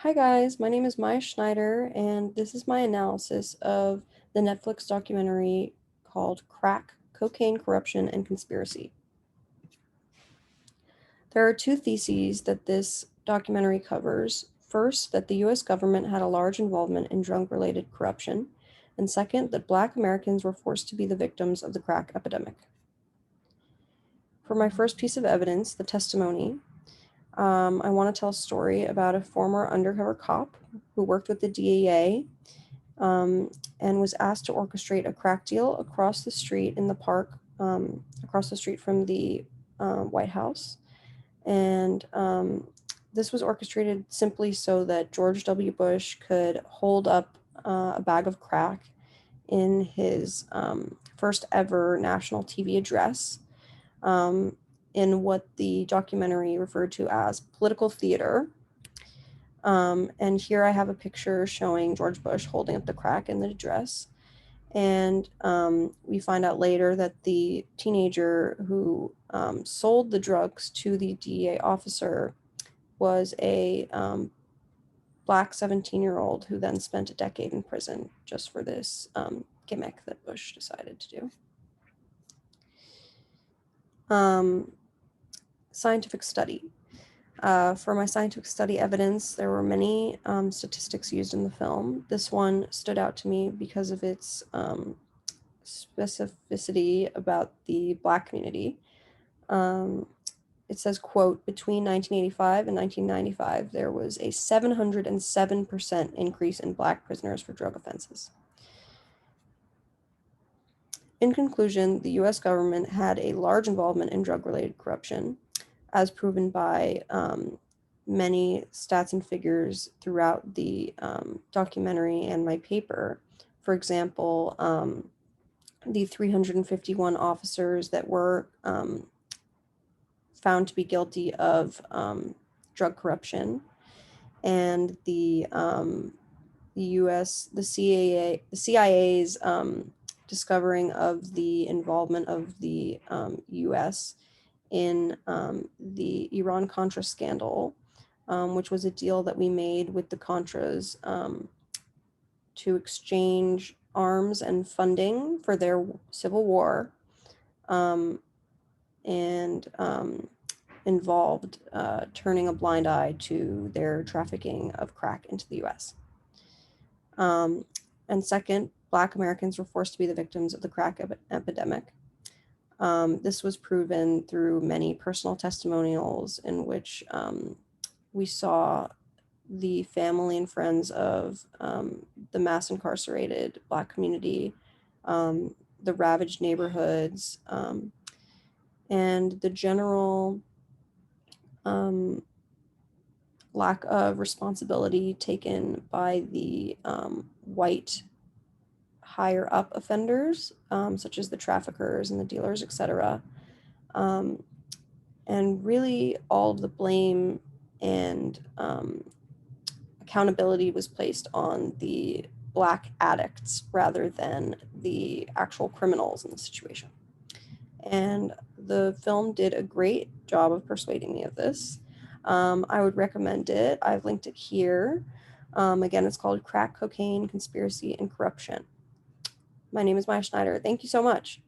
Hi guys, my name is Maya Schneider, and this is my analysis of the Netflix documentary called Crack, Cocaine, Corruption, and Conspiracy. There are two theses that this documentary covers. First, that the US government had a large involvement in drug-related corruption, and second, that Black Americans were forced to be the victims of the crack epidemic. For my first piece of evidence, the testimony, I want to tell a story about a former undercover cop who worked with the DEA and was asked to orchestrate a crack deal across the street in the park, across the street from the White House. And this was orchestrated simply so that George W. Bush could hold up a bag of crack in his first ever national TV address, in what the documentary referred to as political theater. And here I have a picture showing George Bush holding up the crack in the address. And we find out later that the teenager who sold the drugs to the DEA officer was a Black 17-year-old who then spent a decade in prison just for this gimmick that Bush decided to do. Scientific study. For my scientific study evidence, there were many statistics used in the film. This one stood out to me because of its specificity about the Black community. It says, quote, between 1985 and 1995, there was a 707% increase in Black prisoners for drug offenses. In conclusion, the US government had a large involvement in drug-related corruption, as proven by many stats and figures throughout the documentary and my paper. For example, the 351 officers that were found to be guilty of drug corruption, and the CIA's discovering of the involvement of the US in the Iran-Contra scandal, which was a deal that we made with the Contras to exchange arms and funding for their civil war, and involved turning a blind eye to their trafficking of crack into the US. And second, Black Americans were forced to be the victims of the crack epidemic. This was proven through many personal testimonials in which we saw the family and friends of the mass incarcerated Black community, the ravaged neighborhoods, and the general lack of responsibility taken by the white higher up offenders, such as the traffickers and the dealers, etc. And really all of the blame and accountability was placed on the Black addicts rather than the actual criminals in the situation. And the film did a great job of persuading me of this. I would recommend it. I've linked it here. Again, it's called Crack, Cocaine, Conspiracy, and Corruption. My name is Maya Schneider. Thank you so much.